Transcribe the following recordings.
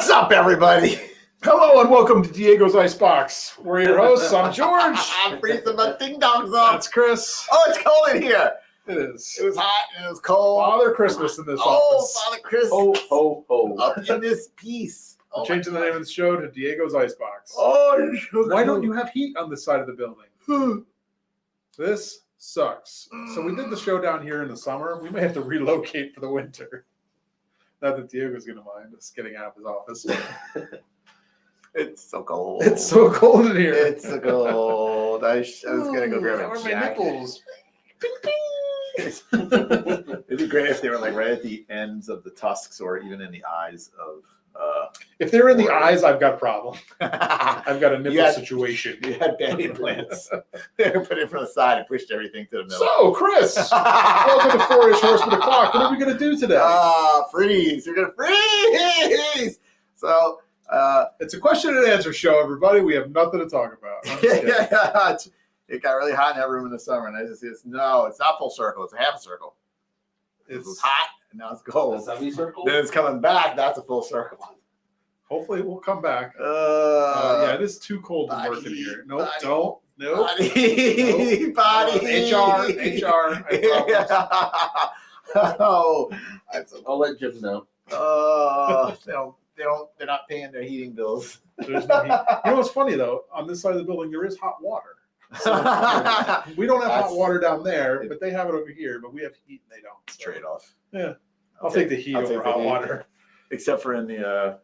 What's up, everybody? Hello and welcome to Diego's Icebox. We're your hosts. I'm George. I'm freezing my ding dongs off. That's Chris. Oh, it's cold in here. It is. It was hot and it was cold. Father Christmas in this office. Father Christmas. Ho, ho, ho. Up in this piece. I'm changing the name of the show to Diego's Icebox. Oh, Why don't you have heat on this side of the building? This sucks. So we did the show down here in the summer. We may have to relocate for the winter. Not that Diego's going to mind us getting out of his office. It's so cold. It's so cold in here. It's so cold. I was going to go grab a my jacket. nipples. It'd be great if they were like right at the ends of the tusks or even in the eyes of. If they're in the eyes, I've got a problem. You I've got a nipple situation. had bad implants. They put it from the side and pushed everything to the middle. So, Chris, welcome to 4-ish Horseman O'Clock. What are we going to do today? Freeze. You're going to freeze. So, It's a question and answer show, everybody. We have nothing to talk about. I'm just kidding. It got really hot in that room in the summer, and I just said, no, it's not full circle. It's a half circle. It was hot, and now it's cold. A semicircle? Then it's coming back. That's a full circle. Hopefully, it will come back. Yeah, it is too cold to work in here. Nope, body, don't. Nope. Body. Nope. Body. HR. I have Oh, I'll let Jim know. they're not paying their heating bills. There's no heat. You know what's funny, though? On this side of the building, there is hot water. So, we don't have hot water down there, but they have it over here. But we have heat and they don't. It's a trade-off. Yeah. I'll take the heat over hot water. Except for in the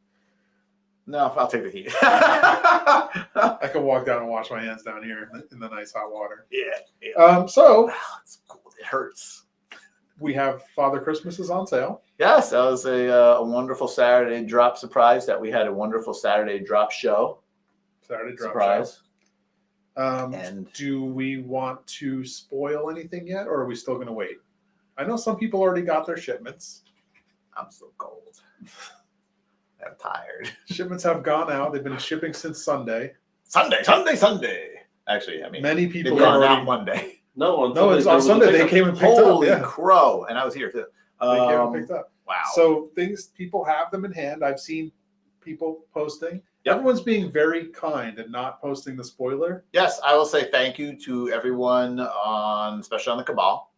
no, I'll take the heat. I can walk down and wash my hands down here in the nice hot water. Yeah. So It's cold. It hurts. we have Father Christmas is on sale. Yes, that was a wonderful Saturday drop surprise. That we had a wonderful Saturday drop show. Saturday drop Surprise. show. And Do we want to spoil anything yet, or are we still going to wait? I know some people already got their shipments. I'm so cold. I'm tired. Shipments have gone out. They've been shipping since Sunday. Sunday. Actually, I mean, Many people they've gone already. out Monday. No, on No, it's on Sunday Sunday. They came and picked up. Holy Yeah, crow! And I was here too. they came and picked up. Wow. So people have them in hand. I've seen people posting. Yep. Everyone's being very kind and not posting the spoiler. Yes, I will say thank you to everyone especially on the Cabal,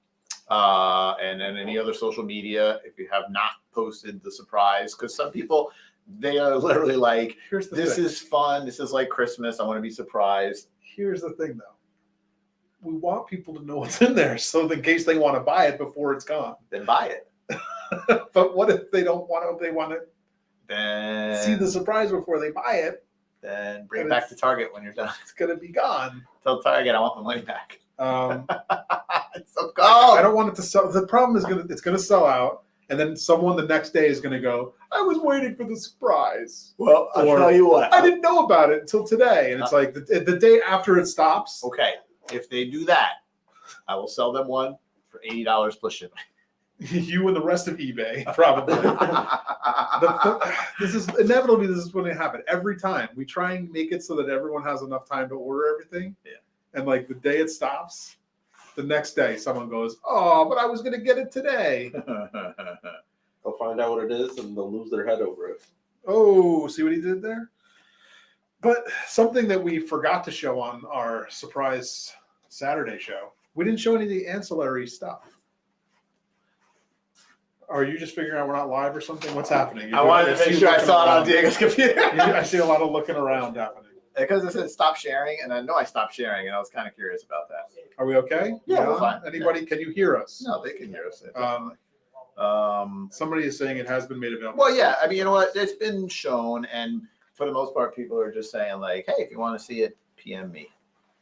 and then any other social media. If you have not posted the surprise, because some people, they are literally like, Here's the "This thing. is fun. This is like Christmas. I want to be surprised." Here's the thing, though. We want people to know what's in there, so in case they want to buy it before it's gone. Then buy it. But what if they don't want to? If they want to Then see the surprise before they buy it, Then bring it And back it's- to Target when you're done. it's going to be gone. Tell Target I want my money back. It's so cold. I don't want it to sell. The problem is it's going to sell out, and then someone the next day is going to go, "I was waiting for the surprise. Well, I'll Or- tell you what. I didn't know about it until today." And it's like the day after it stops. Okay, if they do that, I will sell them one for $80 plus shipping. You and the rest of eBay probably. This is inevitably this is going to happen every time. We try and make it so that everyone has enough time to order everything. Yeah. And like the day it stops, the next day someone goes, "Oh, but I was going to get it today." They'll find out what it is and they'll lose their head over it. Oh, see what he did there? But something that we forgot to show on our surprise Saturday show, we didn't show any of the ancillary stuff. Are you just figuring out we're not live or something? What's happening? I wanted to make sure I saw it on Diego's computer. I see a lot of looking around happening. Because it said stop sharing, and I know I stopped sharing, and I was kind of curious about that. Are we okay? Yeah, we're fine. Anybody? Can you hear us? No, they can hear us. Somebody is saying it has been made available. Well, yeah, I mean, you know what? It's been shown, and for the most part, people are just saying, like, hey, if you want to see it, PM me.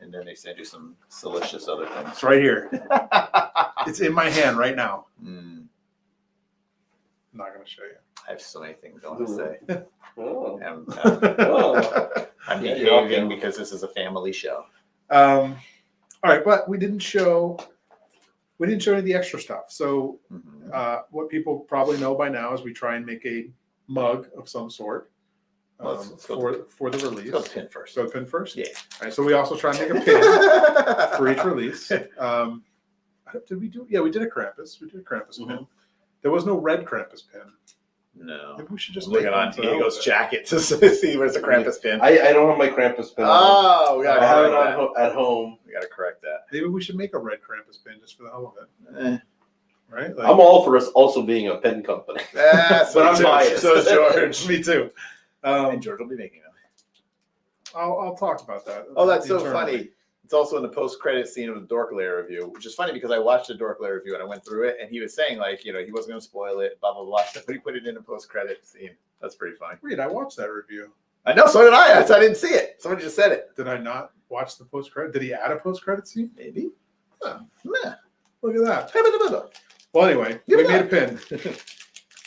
And then they send you some salacious other things. It's right here. It's in my hand right now. I'm not going to show you. I have so many things I want to say. Oh. I'm Yeah, behaving because this is a family show. All right, but we didn't show any of the extra stuff. So what people probably know by now is we try and make a mug of some sort Let's go for the release. Let's go pin first. So pin first? Yeah. All right, so we also try and make a pin for each release. Did we do? Yeah, we did a Krampus. We did a Krampus pin. There was no red Krampus pin. No. Maybe we should just Looking make on one for Diego's Elvis. jacket to see where's the Krampus pin. I don't have my Krampus pin on. Oh, we I gotta have it correct on that. at home. We gotta correct that. Maybe we should make a red Krampus pin just for the hell of it, Eh. right? I'm all for us also being a pen company. But But I'm biased. So is George. Me too. And George will be making them. I'll talk about that. Oh, that's so internally. funny. It's also in the post-credit scene of the Dork Lair review, which is funny because I watched the Dork Lair review and I went through it, and he was saying like, he wasn't going to spoil it, blah blah blah, but he put it in a post-credit scene. That's pretty funny. Reed, I watched that review. I know, so did I. I didn't see it. Somebody just said it. Did I not watch the post credit? Did he add a post credit scene? Maybe. Huh. Meh. Look at that. Hey, Well, anyway, we Yeah. made a pin.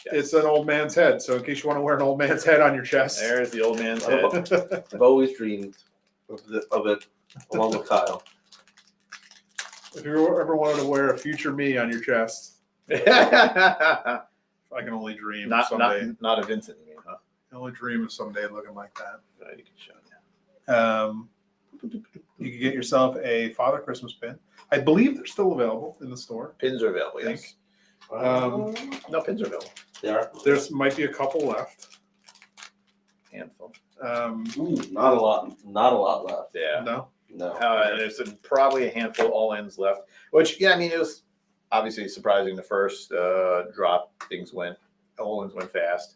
It's an old man's head. So in case you want to wear an old man's head on your chest, There's the old man's head. I've always dreamed of it along with Kyle. if you ever wanted to wear a future me on your chest, I can only dream of someday. not a Vincent, you mean, huh? I only dream of someday looking like that. Good, you can show it now. You can get yourself a Father Christmas pin. I believe they're still available in the store. Pins are available, I think. yes. Um, No, pins are available. They are. There's might be a couple left. Handful. Not a lot left. Yeah. No. No. There's probably a handful all ends left, which, yeah, I mean, it was obviously surprising the first drop. Things went, all ends went fast.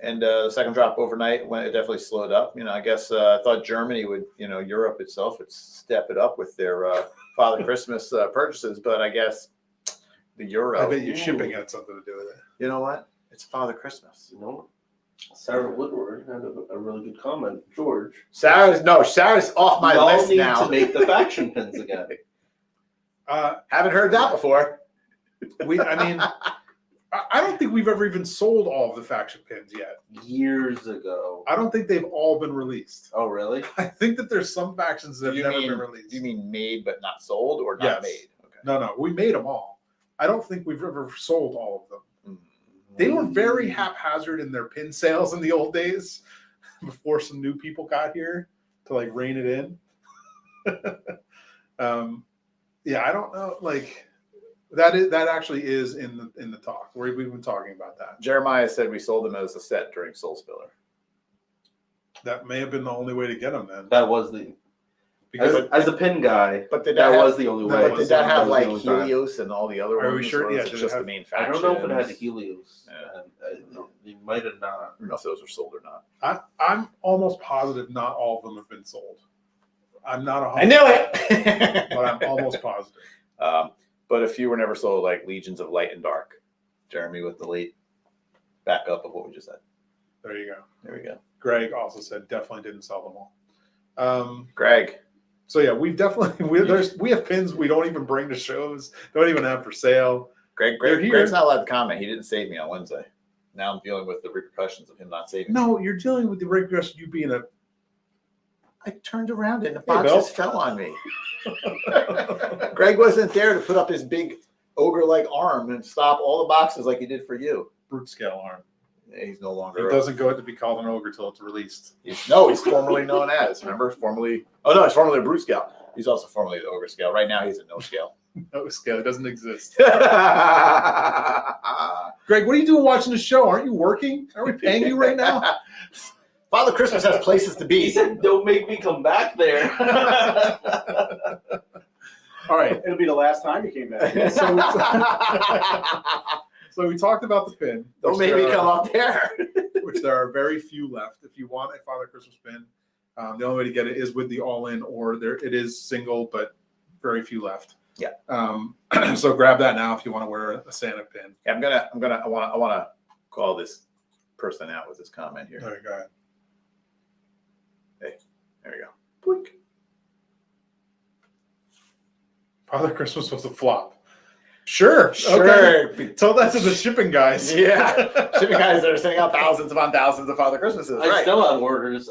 And the second drop overnight, it definitely slowed up. I guess I thought Germany would, Europe itself would step it up with their Father Christmas purchases, but I guess the Euro. I bet your shipping had something to do with it. You know what? It's Father Christmas. You know, Sarah Woodward had a really good comment. George, Sarah's off my we all list need now. to make the faction pins again. Haven't heard that before. I don't think we've ever even sold all of the faction pins yet. Years ago. I don't think they've all been released. Oh, really? I think that there's some factions that have never been released. Do you mean made but not sold, or not Yes. made? Okay. No, we made them all. I don't think we've ever sold all of them. Mm. They were very haphazard in their pin sales in the old days before some new people got here to like rein it in. Yeah, I don't know. Like that actually is in the talk. We've been talking about that. Jeremiah said we sold them as a set during Soul Spiller. That may have been the only way to get them then. That was the Because as a pin guy. But did That that, was the only that way. but did that have was like the only time. Helios and all the other Are we ones? sure? Or Yeah, was it did it just have- the main I factions. don't know if it had the Helios. Yeah. They might have not. I don't know if those were sold or not. I'm almost positive not all of them have been sold. I'm not 100%. I knew it. But I'm almost positive. But a few were never sold, like Legions of Light and Dark. Jeremy with the late backup of what we just said. There you go. There we go. Greg also said definitely didn't sell them all. Greg. So yeah, we have pins we don't even bring to shows, don't even have for sale. They're here. Greg's not allowed to comment. He didn't save me on Wednesday. Now I'm dealing with the repercussions of him not saving me. No, you're dealing with the regression you being a. I turned around and the Hey, boxes fell on me. Greg wasn't there to put up his big ogre-like arm and stop all the boxes like he did for you. Brute scale arm. Yeah, he's no It longer. doesn't go to be called an ogre till it's released. He's formerly known as. Remember, he's formerly a brute scout. He's also formerly the ogre scale. Right now, he's a no scale. No scale, it doesn't exist. Greg, Greg, what are you doing watching the show? Aren't you working? Are we paying you right now? Father Christmas has places to He be. said, "Don't make me come back there." All right. It'll be the last time you came back. So we talked about the pin. Don't make me come up there. Which there are very few left. If you want a Father Christmas pin, the only way to get it is with the all-in, or it is single, but very few left. Yeah. So grab that now if you want to wear a Santa pin. I want to call this person out with this comment here. All right, go ahead. There we go. Blink. Father Christmas was a flop. Sure. Sure. Okay. Tell that to the shipping guys. Yeah. Shipping guys that are sending out thousands upon thousands of Father Christmases. I Right. still have orders.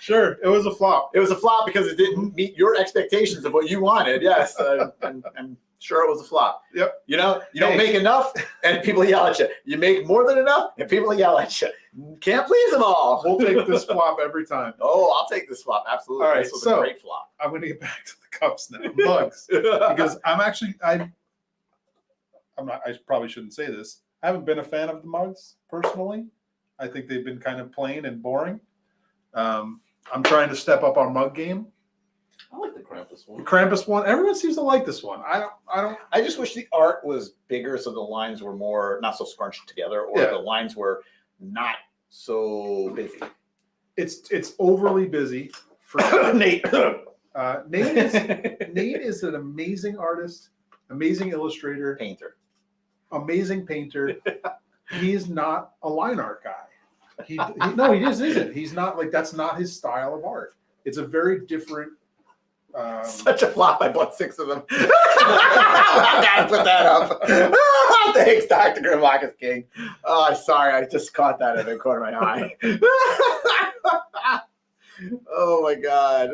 Sure. It was a flop. It was a flop because it didn't meet your expectations of what you wanted. Yes. I'm sure it was a flop. Yep. You don't make enough and people yell at you. You make more than enough and people yell at you. Can't please them all. We'll take this flop every time. Oh, I'll take this flop. Absolutely. All right, This was so- a great flop. I'm going to get back to the cups now. Mugs. Because I probably shouldn't say this. I haven't been a fan of the mugs personally. I think they've been kind of plain and boring. I'm trying to step up our mug game. I like the Krampus The one. Krampus one, everyone seems to like this one. I don't. I just wish the art was bigger so the lines were more, not so scrunched together, or Yeah. the lines were not so busy. It's overly busy for Nate. Nate is an amazing artist, amazing illustrator, Painter. amazing painter. He's not a line art guy. No, he just isn't. He's not like, that's not his style of art. It's a very different. Such a flop. I bought 6 of them. I gotta put that up. Thanks, Dr. Grimakus King. Oh, sorry. I just caught that in the corner of my eye. Oh my God.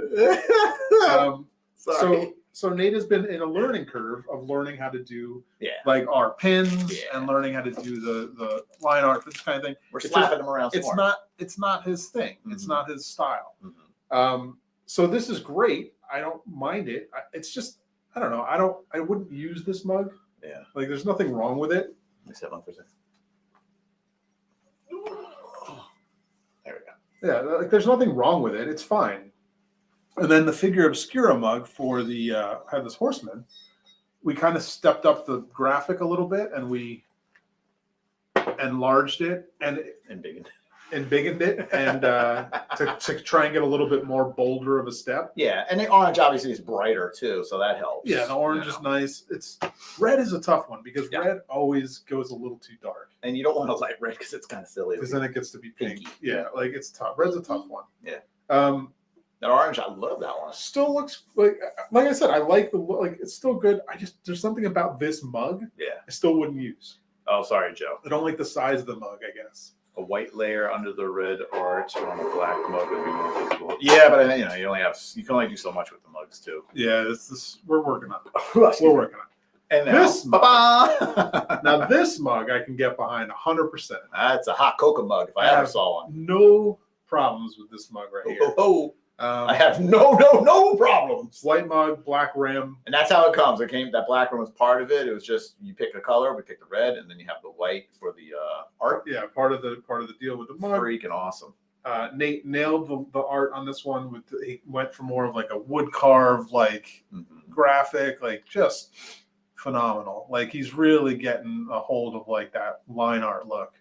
Sorry. So Nate has been in a learning curve of learning how to do Yeah. like our pins Yeah. and learning how to do the line art for this kind of thing. We're It's slapping them around some It's more. not his thing. It's Mhm. not his style. Mhm. So this is great. I don't mind it. It's just, I don't know. I wouldn't use this mug. Yeah. Like there's nothing wrong with it. Let me set one for a second. There we go. Yeah, like there's nothing wrong with it. It's fine. And then the figure Obscura mug for the Headless Horseman, we kind of stepped up the graphic a little bit and we enlarged it and embiggened it and to try and get a little bit more bolder of a step. Yeah, and the orange obviously is brighter too, so that helps. Yeah, the orange you is know. nice. It's red is a tough one because Yeah. red always goes a little too dark And you don't want to light red because it's kind of silly. because then it gets to be pink. Pinky. Yeah, like it's tough. Red's a tough one. Yeah. That orange, I love that one. still looks like I said, I like the look. Like it's still good. There's something about this mug Yeah. I still wouldn't use. Oh, sorry, Joe. I don't like the size of the mug, I guess. A white layer under the red art on a black mug would be more visible. Yeah, but you know, you can only do so much with the mugs too. Yeah, this we're working on it. We're working on And This- this, ba-ba! it. Now this mug I can get behind 100%. That's a hot cocoa mug if I ever saw one. No problems with this mug right Oh, here. oh, oh. I Um, have no problems. white mug, black rim. And that's how it comes. That black one was part of it. It was just you pick a color, we pick the red, and then you have the white for the art. Yeah, part of the deal with the mug. Freaking awesome. Nate nailed the art on this one. He went for more of like a wood carved like Mhm. graphic, like just phenomenal. Like he's really getting a hold of like that line art look.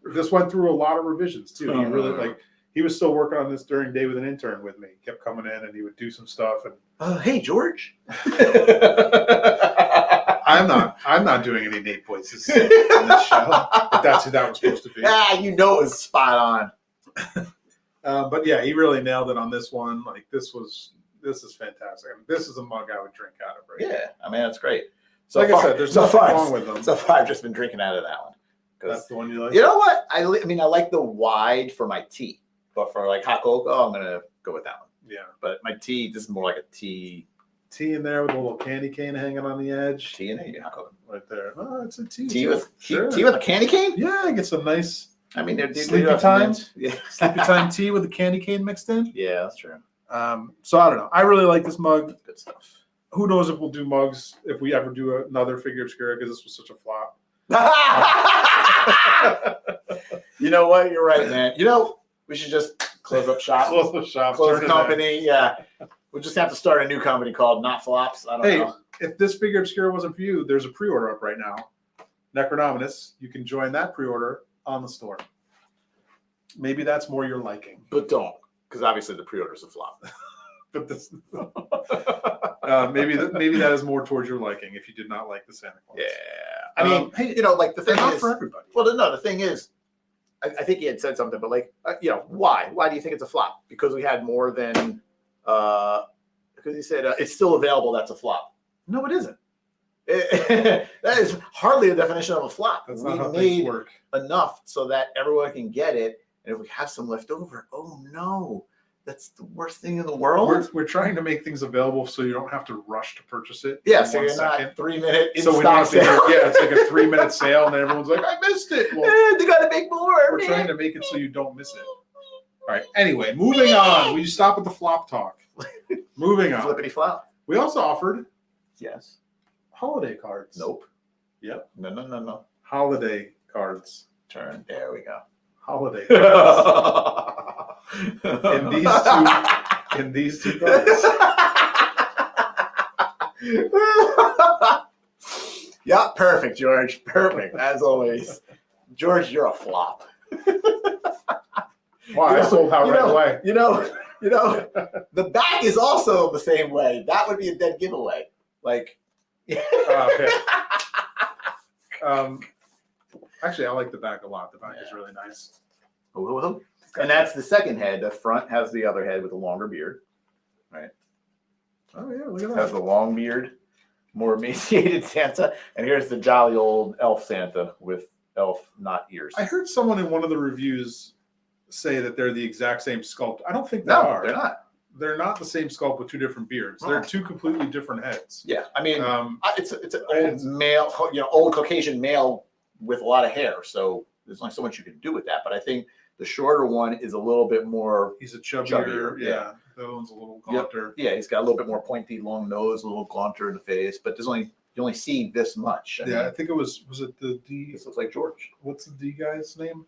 This went through a lot of revisions too. He really he was still working on this during Day with an Intern with me. He kept coming in and he would do some stuff. And Hey, George. I'm not doing any Nate voices in this show. If that's who that was supposed to be. Yeah, you know it's spot on. But yeah, he really nailed it on this one. Like this is fantastic. I mean, this is a mug I would drink out of right Yeah, I mean that's great. So Like I said, there's nothing wrong with them. So far, I've just been drinking out of that one. That's the one you like? You know what? I mean, I like the wide for my tea, but for like hot cocoa, I'm gonna go with that one. Yeah. But my tea, this is more like a tea Tea in there with a little candy cane hanging on the edge. in it. Hot cocoa. Right there. Oh, it's a tea. Tea too. with Sure. tea with a candy cane. Yeah, it gets a nice I mean, they're Sleepy they're time? mint. Yeah, sleepy time tea with a candy cane mixed in. Yeah, that's true. So I don't know. I really like this mug. Good stuff. Who knows if we'll do mugs if we ever do another figure obscura because this was such a flop. You know what? You're right, man. You know, we should just close up shop. Close the shop. Close turn the it in. company. Yeah. We'll just have to start a new company called Not Flops. I don't Hey, know. if this figure obscura wasn't for you, there's a pre-order up right now. Necronominus. You can join that pre-order on the store. Maybe that's more your liking. But don't, because obviously the pre-order's a flop. But this, maybe that is more towards your liking if you did not like the Santa Claus. Yeah. I mean, Hey, you know, like the they're thing not is, for everybody. well, no, the thing is, I think he had said something, but like, you know, why? Why do you think it's a flop? Because we had more than, because he said it's still available. That's a flop. No, it isn't. That is hardly a definition of a flop. That's We not how things need work. enough so that everyone can get it. And if we have some left over, oh no, that's the worst thing in the world. We're trying to make things available so you don't have to rush to purchase it. Yeah, in so 1 you're second. not 3 minute in So when you stock have to, sale. yeah, it's like a 3-minute sale, and then everyone's like, "I missed it." Well, They gotta make more. we're man. trying to make it so you don't miss it. All right. Anyway, moving on. We stop with the flop talk. Moving on. Flippity flop. We also offered Yes. holiday cards. Nope. Yep. No. Holiday cards. Turn. There we go. Holiday cards. In these two cards. Yeah, perfect, George. Perfect, as always. George, you're a flop. Wow, I sold out right away. You know, the back is also the same way. That would be a dead giveaway. Like, Okay. Actually, I like the back a lot. The back is really nice. and that's the second head. The front has the other head with a longer beard. Oh yeah, look at Has that. the long beard, more emaciated Santa, and here's the jolly old elf Santa with elf not ears. I heard someone in one of the reviews say that they're the exact same sculpt. I don't think they No, are. they're not. They're not the same sculpt with two different beards. They're Oh. two completely different heads. Yeah, I mean, it's an it's- old male, old Caucasian male with a lot of hair. So there's only so much you can do with that. But I think the shorter one is a little bit more. He's a chubbier. Chubbier, Yeah, the other one's a little gaunter. Yeah, he's got a little bit more pointy, long nose, a little gaunter in the face. But you only see this much. I Yeah, I mean, think it was it the D? this looks like George. What's the D guy's name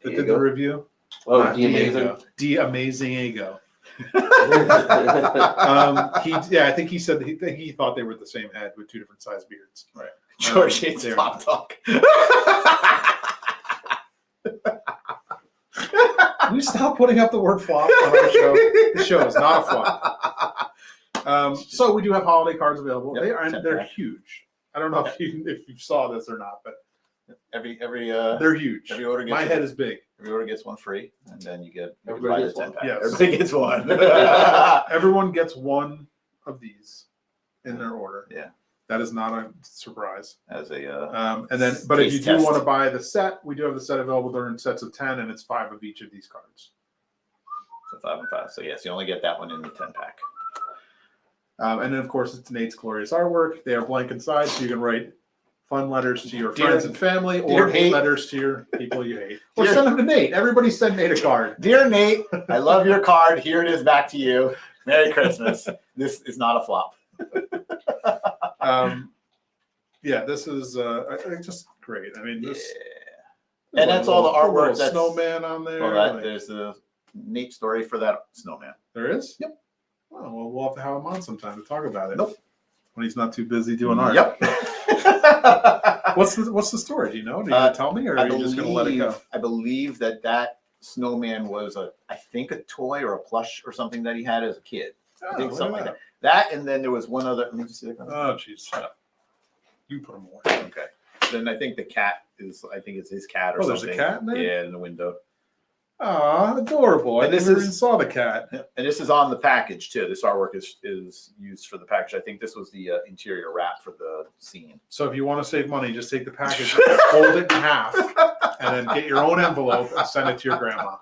that Diego. did the review? Oh, Not the amazing. Diego. D Amazing Ego. I think he said he thought they were the same head with two different size beards. George hates they're flop talk. Can we stop putting up the word flop on our show? The show is not a flop. So we do have holiday cards available. Yep, They're 10-pack. huge. I don't know if you saw this or not, but Every they're huge. every order gets My head is big. every order gets one free, and then you can Everybody buy gets the one. 10-pack. Yes. Everybody gets one. Everyone gets one of these in their order. Yeah. That is not a surprise. As a And then, but if you Taste do test. want to buy the set, we do have the set available. They're in sets of 10, and it's 5 of each of these cards. so 5 and 5. So yes, you only get that one in the 10-pack. And then, of course, it's Nate's glorious artwork. They are blank inside, so you can write fun letters to your Dear- friends and family, dear or hate Nate. letters to your people you hate. Or Dear- send them to Nate. Everybody send Nate a card. Dear Nate, I love your card. Here it is back to you. Merry Christmas. This is not a flop. Yeah, this is just great. I mean, this. Yeah. And that's all the little artwork. That's snowman on there. Well, like- there's a neat story for that snowman. There is? Yep. Oh, well, we'll have to have him on sometime to talk about it. Nope. When he's not too busy doing art. Yep. What's the story? Do you know? Do you tell me, or are you just going to let it go? I believe that snowman was I think a toy or a plush or something that he had as a kid. I think Oh, something look like at that. And then there was one other. Let me just see the Oh, jeez. You put him away. Okay. Then I think the cat I think it's his cat or Oh, there's something. a cat in there? Yeah, in the window. Aw, adorable. I And this never is- even saw the cat. And this is on the package too. This artwork is used for the package. I think this was the interior wrap for the scene. So if you want to save money, just take the package, fold it in half, and then get your own envelope and send it to your grandma.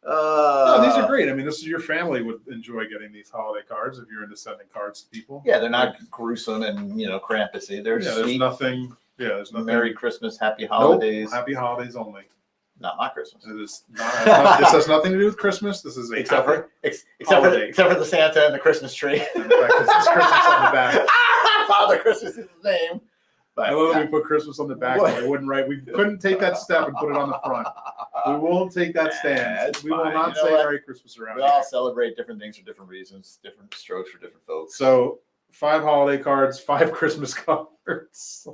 No, these are great. I mean, this is your family would enjoy getting these holiday cards if you're into sending cards to people. Yeah, they're not gruesome and Krampusy. They're Yeah, there's sweet. nothing. Yeah, there's nothing. Merry Christmas, Happy Nope, Holidays. happy holidays only. Not my Christmas. It is not, this has nothing to do with Christmas. This is a Except for holiday. except for the Santa and the Christmas tree. In fact, this is Christmas on the back. Father Christmas is his name. But I love that we put Christmas on the back. What? We wouldn't write. We couldn't take that step and put it on the front. We won't take that stand. it's We will fine. not You know say what? Merry Christmas around we here. all celebrate different things for different reasons, different strokes for different folks. So 5 holiday cards, 5 Christmas cards.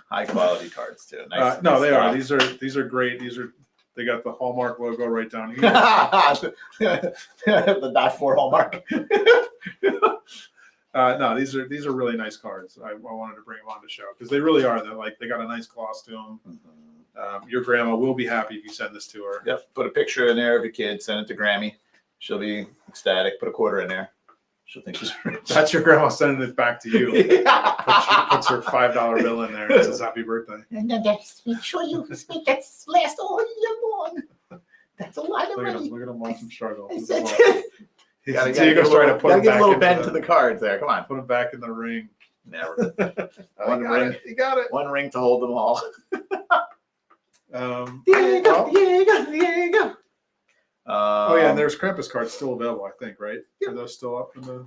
High quality cards too. Nice. No, they are. stuff. These are great. They got the Hallmark logo right down here. the .4 Hallmark. No, these are really nice cards. I wanted to bring them on the show because they really are. They got a nice gloss to them. Your grandma will be happy if you send this to her. Yep. Put a picture in there of your kid. Send it to Grammy. She'll be ecstatic. Put a quarter in there. She'll think she's rich. That's your grandma sending it back to you. Puts her $5 bill in there and says happy birthday. And then that's make sure you speak that last all year long. That's a lot of Look at money. him. Look at him watch him struggle. I He's said- Gotta Diego's trying to put gotta him give a back little into bend the- to the cards there. Come on. Put him back in the ring. Never. Oh, One you got ring. it. You got it. One ring to hold them all. Diego, Well, Diego. oh yeah, and there's Krampus cards still available, I think, right? Are those still up in the?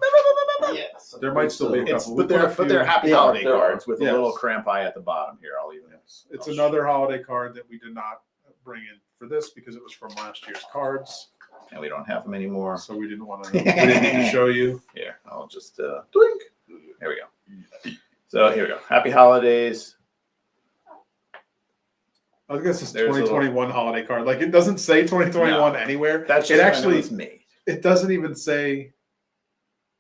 Yes. There might still be a It's, couple. but We put a they're few- happy They are, holiday there are. cards with a Yes. little cramp eye at the bottom here. I'll even. It's I'll another holiday card that we did not bring in for this because it was from last year's cards. And we don't have them anymore. So we didn't want to. We didn't need to show you. Here, I'll just blink. There we go. So here we go. Happy holidays. I guess it's There's a 2021 holiday card. Like it doesn't say 2021 anywhere. That's just it when actually was made. It doesn't even say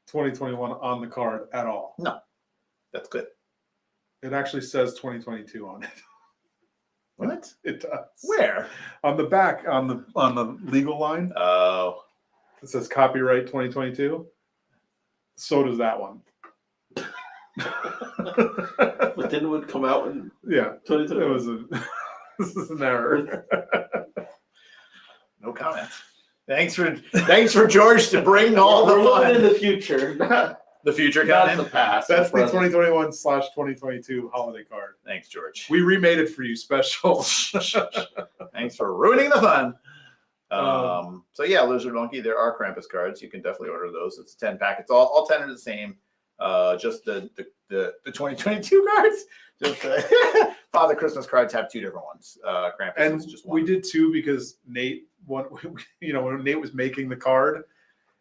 2021 on the card at all. That's good. It actually says 2022 on it. What? It does. Where? On the back, on the legal line, Oh, it says copyright 2022. So does that one. But then it would come out in Yeah, 2022. it was a. This is an error. no comment. Thanks for George to bring all the We're living in fun. the future, not The future not coming. the past. That's the present. 2021/2022 holiday card. Thanks, George. We remade it for you, special. Thanks for ruining the fun. So yeah, Lizard Monkey, there are Krampus cards. You can definitely order those. It's a 10 pack. It's all 10 are the same. Just the 2022 cards. Just Father Christmas cards have two different ones. Krampus And is just one. we did too because Nate, when Nate was making the card,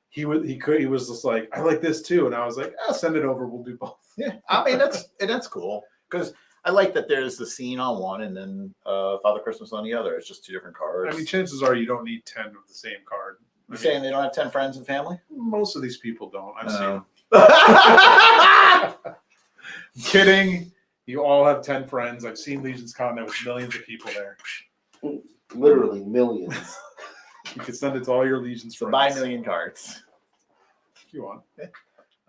he was just like, I like this too, and I was like, send it over. We'll do both. Yeah, I mean that's cool because I like that there's the scene on one and then Father Christmas on the other. It's just two different cards. I mean, chances are you don't need 10 of the same card. You're saying they don't have 10 friends and family? Most of these people don't. I've seen. No. Kidding. You all have 10 friends. I've seen Legion's Con. There was millions of people there. Literally millions. You could send it to all your Legion's So friends. buy million cards. If you want.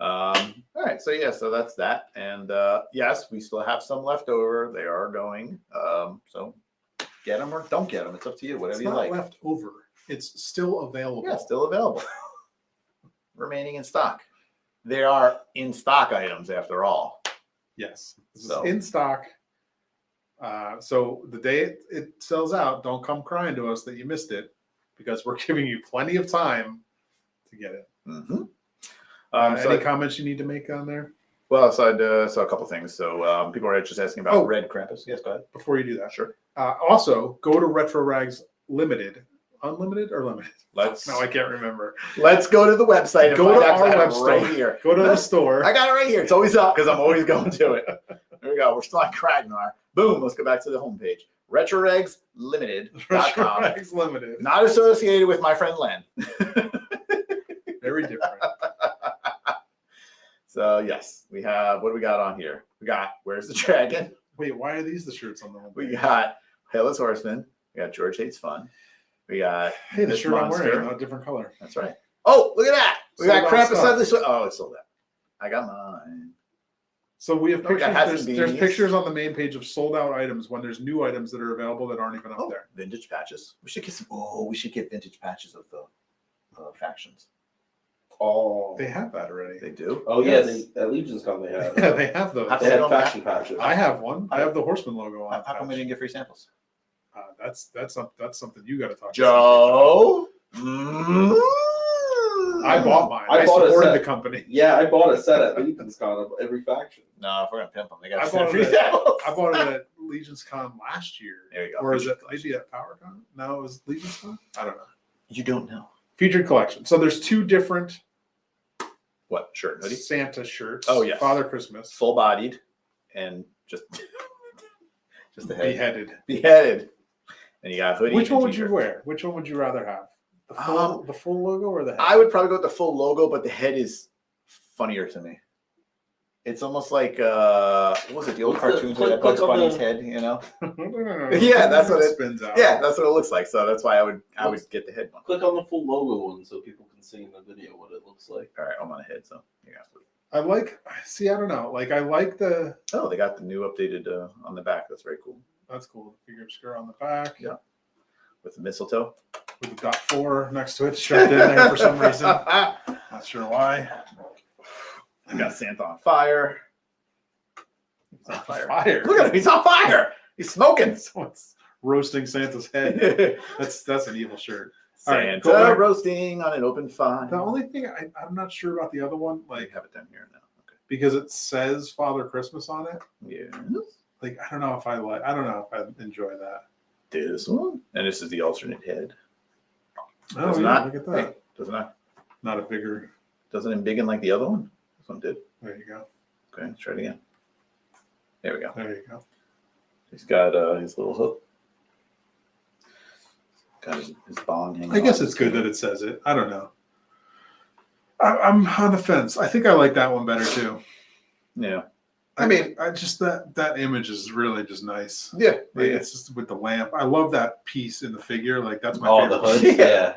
All right, so yeah, so that's that, and yes, we still have some left over. They are going, so get them or don't get them. It's up to you, whatever It's you not like. left over. It's still available. Yeah, still available, remaining in stock. They are in stock items after all. Yes. This So- is in stock. So the day it sells out, don't come crying to us that you missed it because we're giving you plenty of time to get it. Mm-hmm. Any comments you need to make on there Well, so I saw a couple things. So people are just asking about Oh. Red Krampus. Yes, go ahead. before you do that? Sure. Also, go to Retro Rags Limited. Unlimited or limited? Let's No, I can't remember. let's go to the website. And Go find to out, 'cause our I have it web right store. here. Go to the store. I got it right here. It's always up because I'm always going to it. There we go. We're still on Kragnar. Boom. Let's go back to the homepage. RetroRegsLimited.com. Retro Rags Limited. Not associated with my friend Len. Very different. So yes, we have. What do we got on here? We got Where's the Dragon? Wait, why are these the shirts on the homepage? We got Hail's Horseman. We got George Hates Fun. We got Hey, the this shirt I'm monster. wearing, not a different color. That's right. Oh, look at that. We Sold got out Krampus stuff. Ugly Sweat. Oh, it's sold out. I got mine. So we have Oh, we pictures. got hats and There's beanies. pictures on the main page of sold out items when there's new items that are available that aren't even up Oh, there. vintage patches. We should get some. Oh, we should get vintage patches of the factions. Oh, They have that already. They do. oh yeah, Yes. at Legion's Con they have. Yeah, they have those. How They had come fashion patches. I have one. I have the Horseman logo on. How come we didn't get free samples? That's something you got to talk. Joe. I bought mine. I I bought a supported set. the company. Yeah, I bought a set at Legion's Con of every faction. No, if we're gonna pimp them, they I got bought free it. samples. I bought it at Legion's Con last year. There you go. Or is it maybe at PowerCon? No, it was Legion's Con. I don't know. You don't know Featured collection. So there's two different what shirt hoodie? Santa shirts. Oh, yes. Father Christmas. Full bodied and just the head. Beheaded. And you got hoodie. Which and one would you t-shirt. wear? Which one would you rather have? The full logo or the head? I would probably go with the full logo, but the head is funnier to me. It's almost like what was it? The old What's the- cartoons where that click Bugs on Bunny's the- head, you know? Yeah, Yeah, that's what it- spins out. Yeah, that's what it looks like. So that's why I would get the head one. Click on the full logo one so people can see in the video what it looks like. All right, I'm on a head, so you guys. I don't know. Like I like the Oh, they got the new updated on the back. That's very cool that's cool. The figure obscura on the back. Yeah. with the mistletoe. With the .4 next to it, shoved in there for some reason. Not sure why. I got Santa on fire. He's on fire. Fire. Look at him. He's on fire. He's smoking. Someone's roasting Santa's head. That's an evil shirt. All right, Santa go back. roasting on an open fire. The only thing I'm not sure about the other one, I like have it down here now. Okay. because it says Father Christmas on it. Yeah. Like I don't know if I enjoy that. This one, and this is the alternate head. Oh, Does yeah, not. look at that. Hey, doesn't not. Not a bigger. Doesn't embiggen like the other one. This one did. There you go. Okay, let's try it again. There we go. There you go. He's got his little hook. Got his bong hanging. I guess off. it's good that it says it. I don't know. I'm on the fence. I think I like that one better too. Yeah. I mean, I just that image is really just nice. Yeah. Like, it's just with the lamp. I love that piece in the figure. Like that's my Oh, favorite. the hood. Yeah. Yeah.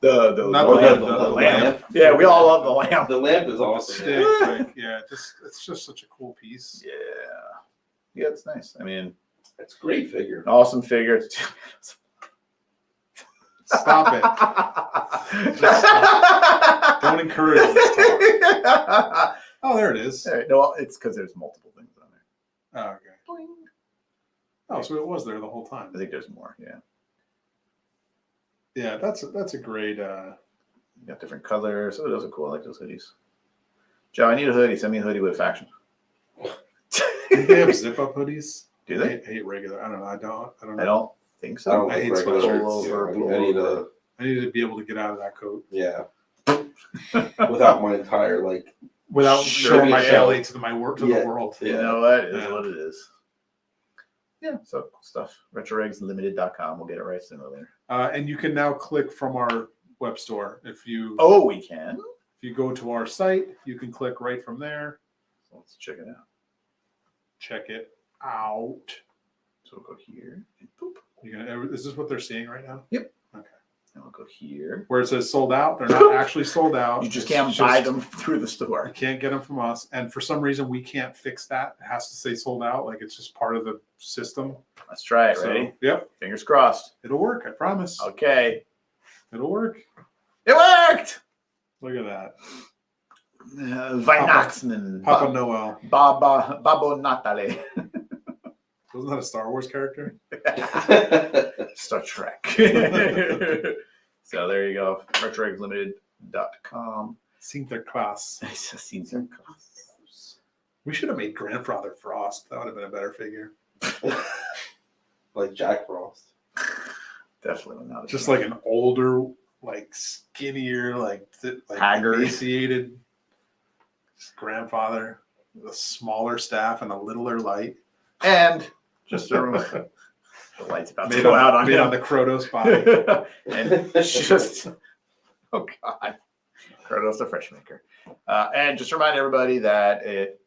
The Not lamp. the The lamp. lamp. Yeah, we all love the lamp. The lamp is awesome. Stick, like, yeah, it's just such a cool piece. Yeah. Yeah, it's nice. I mean, It's a great figure. awesome figure. Stop it. Don't encourage this talk. Oh, there it is. All right, no, it's because there's multiple things on there. Oh, okay. Oh, so it was there the whole time. I think there's more. Yeah. Yeah, that's a great. You got different colors. Oh, those are cool. I like those hoodies. Joe, I need a hoodie. Send me a hoodie with a faction. Do they have zip up hoodies? Do they? I hate regular. I don't know. I don't know. I don't think so. I don't I like hate regular sweatshirts. shirts. Pullover, Yeah, I need pullover. a I need to be able to get out of that coat yeah. Without my entire like. without Sure, showing my shell. belly to my work to Yeah. the world. You know what? It is Yeah. what it is. Yeah, so cool stuff. RetroEggsLimited.com. We'll get it right sooner or later. And you can now click from our web store. If you Oh, we can? if you go to our site, you can click right from there. Let's check it out. Check it out. So we'll go here. And boop. Is this what they're seeing right now? Yep. Okay. And we'll go here. Where it says sold out, they're not actually sold out. You just It's can't buy them through the You store. can't get them from us, and for some reason we can't fix that. It has to say sold out, like it's just part of the system. Let's try it. So, Ready? yep, Fingers crossed. it'll work. I promise. Okay. It'll work. It worked! Look at that, Weihnachten. Papa Noel. Babo Natale. Wasn't that a Star Wars character? Star Trek. So there you go. RetroEggsLimited.com. Sinterklaas. Sinterklaas. We should have made Grandfather Frost. That would have been a better figure. Like Jack Frost. Definitely not. Just like an older, like skinnier, like Haggard. emaciated grandfather with a smaller staff and a littler light. And just a reminder, the light's about to Made go on, out on made him. on the Krotos body. And just, oh God, Kratos the Fresh Maker. And just remind everybody that it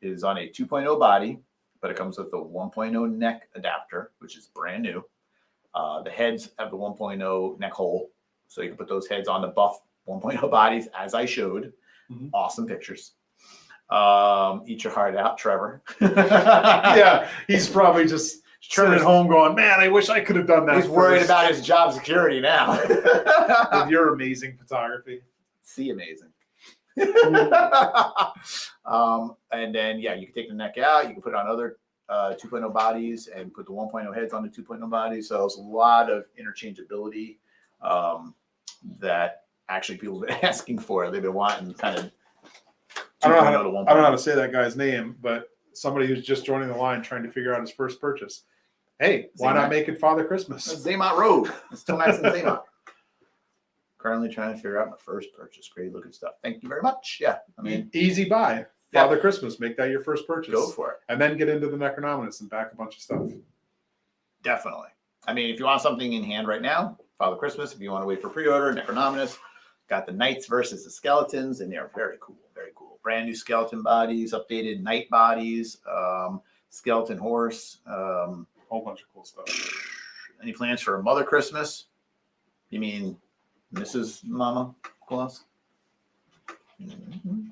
is on a 2.0 body, but it comes with the 1.0 neck adapter, which is brand new. The heads have the 1.0 neck hole, so you can put those heads on the buff 1.0 bodies, as I showed. Mhm. Awesome pictures. Eat your heart out, Trevor. Yeah, he's probably just sitting at home going, man, I wish I could have done that. He's for worried this." about his job security now. With your amazing photography. See, amazing. And then, yeah, you can take the neck out. You can put it on other 2.0 bodies and put the 1.0 heads on the 2.0 bodies. So it's a lot of interchangeability that actually people have been asking for. They've been wanting kind of I don't 2.0 know to 1.0. I don't know how to say that guy's name, but somebody who's just joining the line trying to figure out his first purchase. Hey, why not make it Father Christmas? That's Zaymont Road. It's Tomax and Zaymont. Currently trying to figure out my first purchase. Great looking stuff. Thank you very much. Yeah, I mean, Easy buy. Yeah. Father Christmas. Make that your first purchase. go for it. And then get into the Necronomimus and back a bunch of stuff. Definitely. I mean, if you want something in hand right now, Father Christmas. If you want to wait for pre-order, Necronomimus. Got the knights versus the skeletons, and they're very cool. Very cool. Brand new skeleton bodies, updated knight bodies, skeleton horse. Whole bunch of cool stuff. Any plans for a Mother Christmas? You mean Mrs. Mama Claus?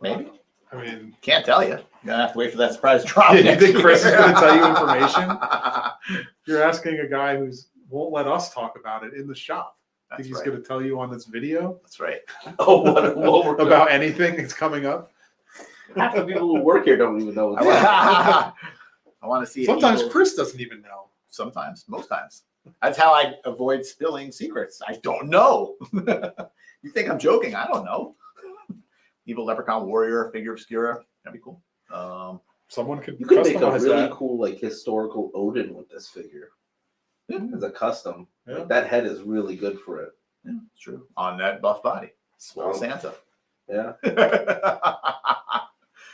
Maybe. I mean, Can't tell you. You're gonna have to wait for that surprise drop. You next think Chris year. is gonna tell you information? You're asking a guy who won't let us talk about it in the shop. That's Think he's right. going to tell you on this video That's right. Oh, what we're doing. about anything that's coming up? Half the people who work here don't even know. I want to see. Sometimes Eagle. Chris doesn't even know. Sometimes, most times. That's how I avoid spilling secrets. I don't know. You think I'm joking? I don't know. Evil Leprechaun Warrior figure Obscura. That'd be cool. Someone could You could make a customize really that. cool like historical Odin with this figure as a custom. Yeah. Like, that head is really good for it. Yeah, it's true. On that buff body. Swell Wow. Santa. Yeah.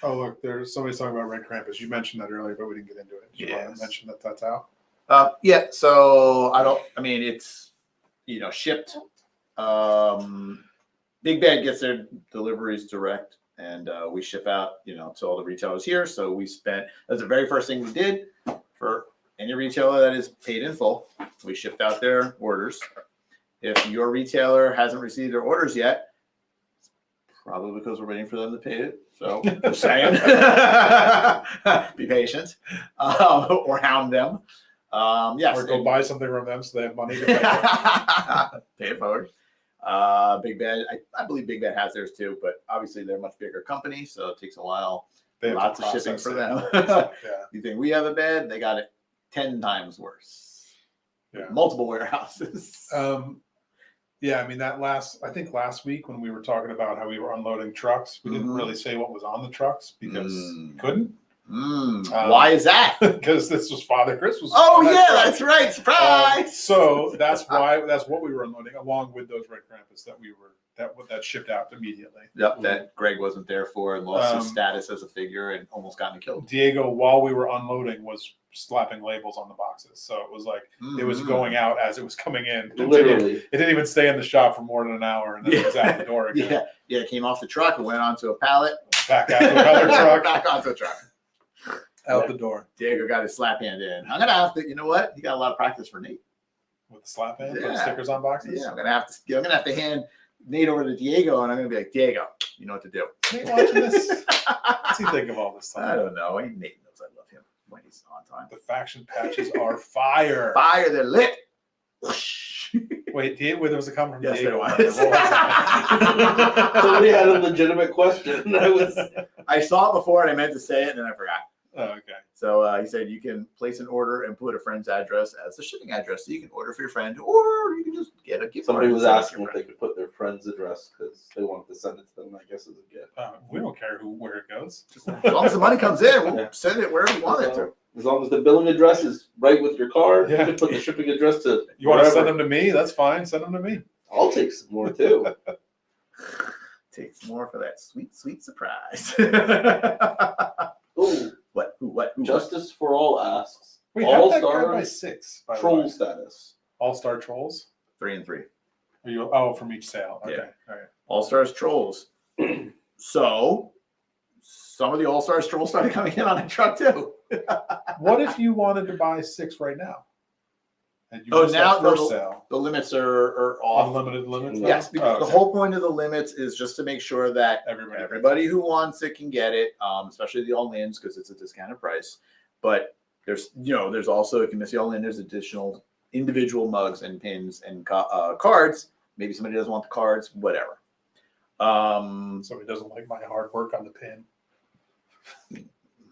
Oh, look, there's somebody's talking about Red Krampus. You mentioned that earlier, but we didn't get into it. Did you want Yes. to mention that that's out? Yeah, so it's shipped. Big Bad gets their deliveries direct, and we ship out to all the retailers here. So that's the very first thing we did for any retailer that is paid in full. We shipped out their orders. If your retailer hasn't received their orders yet, it's probably because we're waiting for them to pay it. So just saying, be patient, or hound them. Yes, Or go buy something from them so they have money to pay. pay it forward. Big Bad, I believe Big Bad has theirs too, but obviously they're a much bigger company, so it takes a while. They have to Lots of shipping process for it. them. Yeah. You think we have a bed? They got it 10 times worse. Yeah. Multiple warehouses. Yeah, I mean I think last week when we were talking about how we were unloading trucks, we didn't Mhm. really say what was on the trucks because we couldn't. Why is that? Because this was Father Christmas. Oh on that yeah, truck. that's right. Surprise. So that's what we were unloading, along with those Red Krampus that shipped out immediately. Yep, that Greg wasn't there for and lost his Um, status as a figure and almost got me killed. Diego, while we were unloading, was slapping labels on the boxes, so it was like it was Mhm. going out as it was coming in. Literally. It didn't even stay in the shop for more than an hour, and then it was out the door again. Yeah, it came off the truck and went onto a pallet. Back out to another truck, Back onto a truck. out the door Diego got his slap hand in. I'm gonna have to. You know what? He got a lot of practice for Nate. with the slap hand, put Yeah. stickers on boxes. Yeah, I'm gonna have to hand Nate over to Diego, and I'm gonna be like, Diego, you know what to do. Nate watching this? What's he think of all this I time? don't know. Nate knows I love him when he's on time. The faction patches are fire. Fire, they're lit. Whoosh. Wait, there was a comment from Yes, Diego. there was. What that? Somebody had a legitimate question. I saw it before and I meant to say it and then I forgot. Oh, okay. So he said you can place an order and put a friend's address as the shipping address. So you can order for your friend, or you can just get a gift card. Somebody and was send it to asking your if they could put their friend's address because they wanted to send it to them, I guess, as a gift. We don't care where it goes. friend. As long as the money comes in, we'll Yeah. send it wherever you want it to. As long as the billing address is right with your card, Yeah. you can put the shipping address to You want to wherever. send them to me? That's fine. Send them to me. I'll take some more too. Takes more for that sweet, sweet surprise. Oh, What? Who? What? Who? Justice for All asks. Wait, All how that guy by stars 6? By the troll way? status. All-star trolls? 3 and 3. Are you? Oh, from each sale. Okay. Yeah. All right. All Stars Trolls. So some of the All Stars Trolls started coming in on a truck too. What if you wanted to buy 6 right now? And you Oh, missed now that first the- sale. The limits are off. Unlimited limits? Yeah. Yes, because Oh, the okay. whole point of the limits is just to make sure that Everybody. everybody who wants it can get it, especially the all-ins because it's a discounted price. But there's also, if you miss the all-in, there's additional individual mugs and pins and cards. Maybe somebody doesn't want the cards, whatever. Somebody doesn't like my hard work on the pin.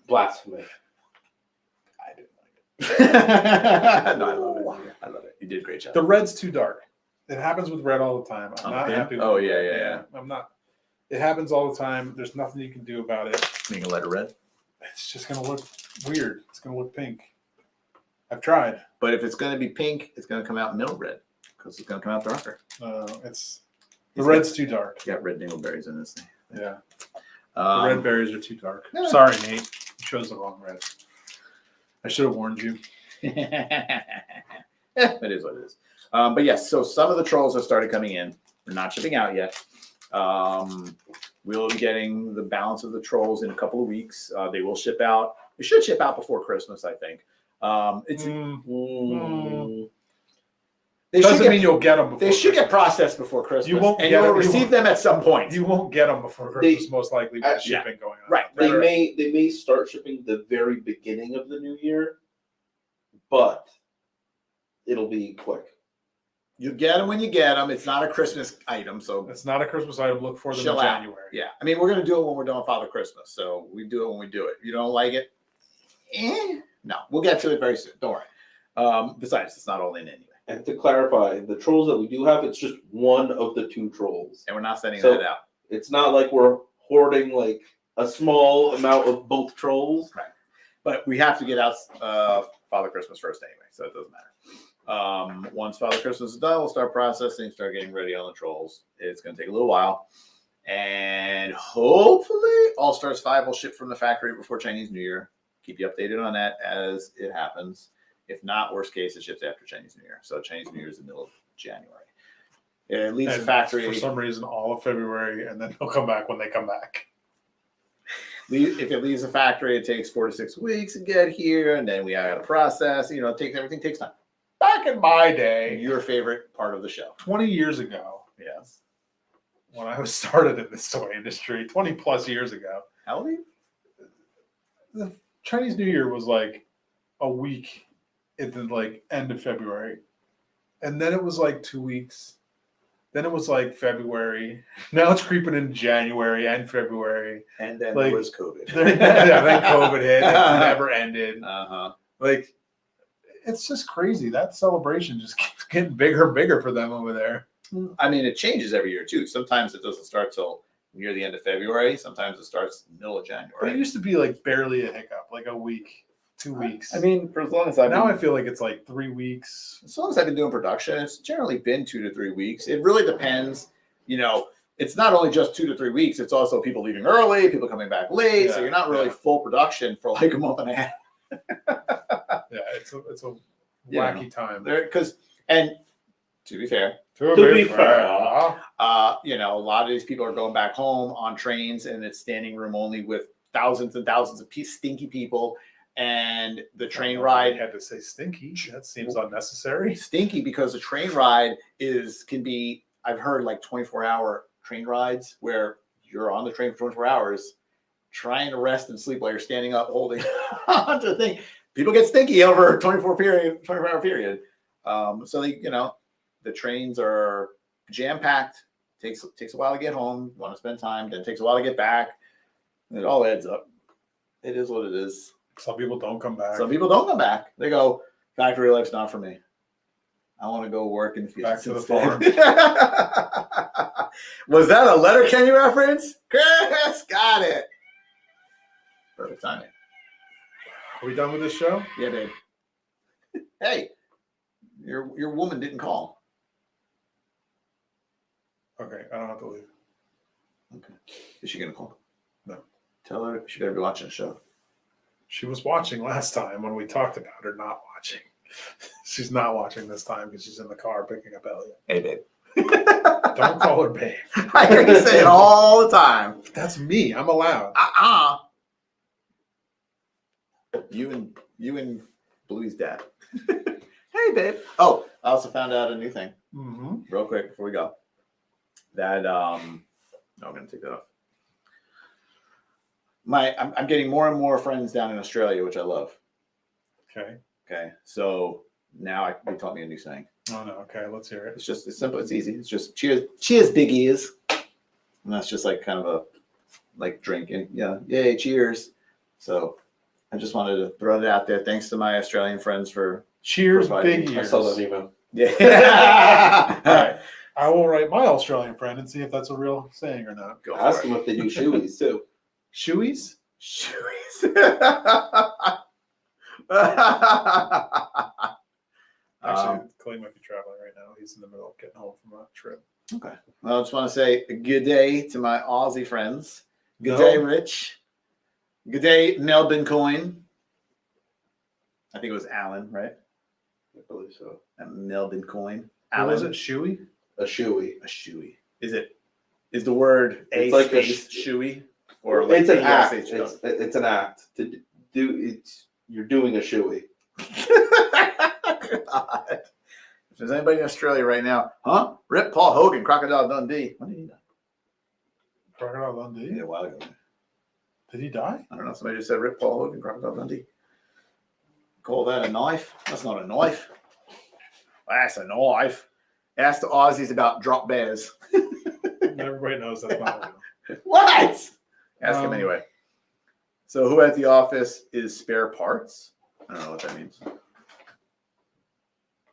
Blasphemy. I didn't like it. No, I love it. I love it. You did a great job. The red's too dark. It happens with red all the time. I'm On not the pin? happy with Oh, it. yeah. I'm not. It happens all the time. There's nothing you can do about it. Being a letter red. It's just going to look weird. It's going to look pink. I've tried. But if it's going to be pink, it's going to come out middle red because it's going to come out darker. It's the red's too dark. You got red dingleberries in this thing. Yeah. The red berries are too dark. yeah. Sorry, Nate. You chose the wrong red. I should have warned you. It is what it is. But yes, so some of the trolls have started coming in. They're not shipping out yet. We'll be getting the balance of the trolls in a couple of weeks. They will ship out. It should ship out before Christmas, I think. It's they Doesn't should get, mean you'll get them before they should get Christmas. processed before Christmas. You won't and get you'll them- you receive won't- them at some point. You won't get them before Christmas, most likely, with Yeah. shipping going on. Right. They may start shipping the very beginning of the new year, but it'll be quick. You get them when you get them. It's not a Christmas item, so It's not a Christmas item. Look for them Chill in out. January. yeah. I mean, we're gonna do it when we're doing Father Christmas, so we do it when we do it. If you don't like it, no, we'll get to it very soon. Don't worry. Besides, it's not all in anyway. And to clarify, the trolls that we do have, it's just one of the 2 trolls. And we're not sending So- that out. It's not like we're hoarding like a small amount of both trolls. But we have to get out Father Christmas first anyway, so it doesn't matter. Once Father Christmas is done, we'll start processing, start getting ready on the trolls. It's going to take a little while. And hopefully All Stars 5 will ship from the factory before Chinese New Year. Keep you updated on that as it happens. If not, worst case, it ships after Chinese New Year. So Chinese New Year is in the middle of January. It leaves the And factory. for some reason all of February, and then they'll come back when they come back. If it leaves the factory, it takes 4 to 6 weeks to get here, and then we got to process. Everything takes time. Back in my day, Your favorite part of the show. 20 years ago, Yes. when I was started in this toy industry, 20 plus years ago, How old are you? the Chinese New Year was like a week at the like end of February, and then it was like 2 weeks. Then it was like February. Now it's creeping in January and February. And then Like, there was COVID. Then COVID hit. It never ended. Uh-huh. Like, it's just crazy. That celebration just keeps getting bigger and bigger for them over there. I mean, it changes every year, too. Sometimes it doesn't start till near the end of February. Sometimes it starts middle of But it January. used to be like barely a hiccup, like a week, 2 weeks. I mean, for as long as I've now been, I feel like it's like 3 weeks. as long as I've been doing production, it's generally been 2 to 3 weeks. It really depends. It's not only just 2 to 3 weeks. It's also people leaving early, people coming back late. So Yeah, you're not really yeah. full production for like a month and a half. Yeah, it's a Yeah. wacky time. And to be fair, To be fair. a lot of these people are going back home on trains, and it's standing room only with thousands and thousands of stinky people. And the train I ride had to say stinky. That seems unnecessary. stinky because the train ride can be, I've heard, like 24-hour train rides where you're on the train for 24 hours trying to rest and sleep while you're standing up holding onto the thing. People get stinky over a 24-hour period. So the trains are jam-packed. Takes a while to get home. Want to spend time. Then it takes a while to get back. It all adds up. It is what it is. Some people don't come back. Some people don't come back. They go, factory life's not for me. I want to go work in the field. Back to the instead." Was that a Letterkenny reference? Chris, got it. Perfect timing. Are we done with this show? Yeah, babe. Hey, your woman didn't call. Okay, I don't have to leave. Okay. Is she gonna call? No. Tell her she better be watching the show. She was watching last time when we talked about her not watching. She's not watching this time because she's in the car picking up Elliot. Hey, babe. Don't call her babe. I hear you say it all the time. That's me. I'm allowed. You and Bluey's dad. Hey, babe. Oh, I also found out a new thing Mm-hmm. real quick before we go. That no, I'm gonna take that off. I'm getting more and more friends down in Australia, which I love. Okay. Okay, so now they taught me a new saying. Oh no. Okay, let's hear it. It's simple, it's easy. It's just cheers, big ears, and that's just like kind of a like drinking. Yeah, yay, cheers. So I just wanted to throw that out there. Thanks to my Australian friends for Cheers, providing- big I ears. saw that email. yeah. All right. I will write my Australian friend and see if that's a real saying or not. Go Ask for them if they do shoeies too. Shoeies? Shoeies. Actually, Clay might be traveling right now. He's in the middle of getting home from a trip. Okay. Well, I just want to say a good day to my Aussie friends. Good No. day, Rich. Good day, Melbourne Coin. I think it was Alan, right? I believe so. Melbourne Coin. What was it? Alan. Shoey? A shoey. A shoey. Is the word It's a like a space shoey? Or like It's an act. ASH? It's an act to do. You're doing a shoey. God. If there's anybody in Australia right now, huh? Rip Paul Hogan, Crocodile Dundee. When did he die? Crocodile Dundee? Yeah, a while ago. Did he die? I don't know. Somebody just said Rip Paul Hogan, Crocodile Dundee. Call that a knife? That's not a knife. That's a knife. Ask the Aussies about drop bears. Everybody knows that's not real. What? Ask him Um, anyway. So, who at the office is spare parts? I don't know what that means.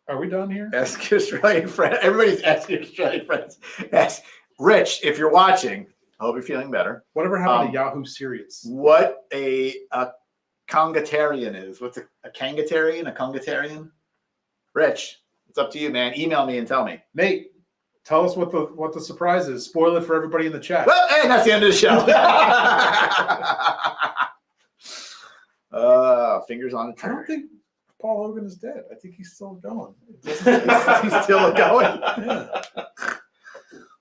Are we done here? Ask your Australian friend. Everybody's asking your Australian friends. Ask Rich, if you're watching, I hope you're feeling better. Whatever happened to Yahoo Serious? What a congatarian is. What's a kangatarian? A congatarian? Rich, it's up to you, man. Email me and tell me. Nate, tell us what the surprise is. Spoil it for everybody in the chat. Well, and that's the end of the show. Fingers on the I don't trigger. think Paul Hogan is dead. I think he's still going. He's still going.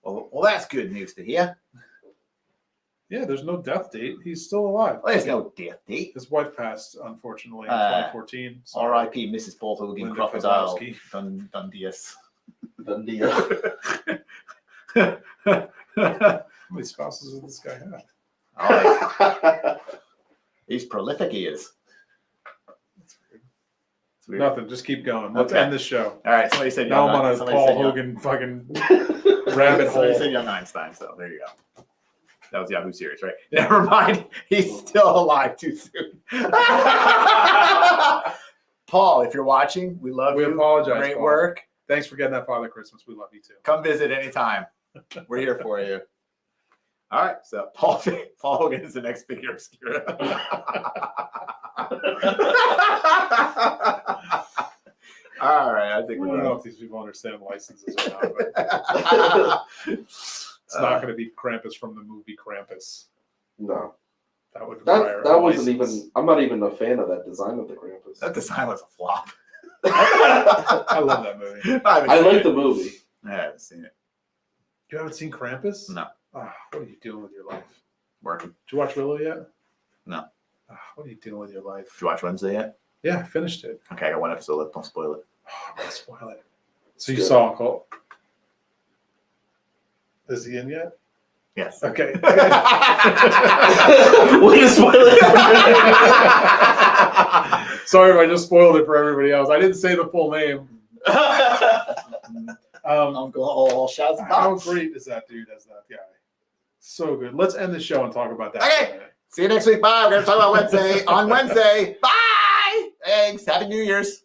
Well, that's good news to hear. Yeah, there's no death date. He's still alive. Well, there's no death date. His wife passed, unfortunately, in 2014. So R.I.P. Mrs. Paul Hogan, Linda Crocodile, Kozlowski. Dundius. Dundia. How many spouses does this guy have? All right. He's prolific, he is. That's weird. It's weird. Nothing. Just keep going. Let's Okay. end this show. All right, somebody said Now young. I'm on a somebody Paul said young- Hogan fucking rabbit Somebody hole. said young Einstein, so there you go. That was Yahoo Serious, right? Never mind. He's still alive too soon. Paul, if you're watching, we love We you. apologize, Great Paul. work. Thanks for getting that Father Christmas. We love you too. Come visit anytime. We're here for you. All right, so Paul Hogan is the next figure obscura. All right, I think I we're don't know done. if these people understand licenses or not, but it's not going to be Krampus from the movie Krampus. No, That would require that a wasn't license. even. I'm not even a fan of that design of the Krampus. That design was a flop. I love that movie. I like the movie. I haven't seen it. You haven't seen Krampus? No. Ah, what are you doing with your life? Working. Did you watch Willow yet? No. Ah, what are you doing with your life? Did you watch Wednesday yet? Yeah, I finished it. Okay, I got one episode left. Don't spoil it. Oh, I'm gonna spoil it. So you Good. saw Uncle? Is he in yet? Yes. Okay. Way to spoil it. Sorry if I just spoiled it for everybody else. I didn't say the full name. Uncle all shouts How box. great is that dude as that guy? So good. Let's end the show and talk about that. Okay. for a minute. See you next week. Bye. We're going to talk about Wednesday on Wednesday. Bye. Thanks. Happy New Year's.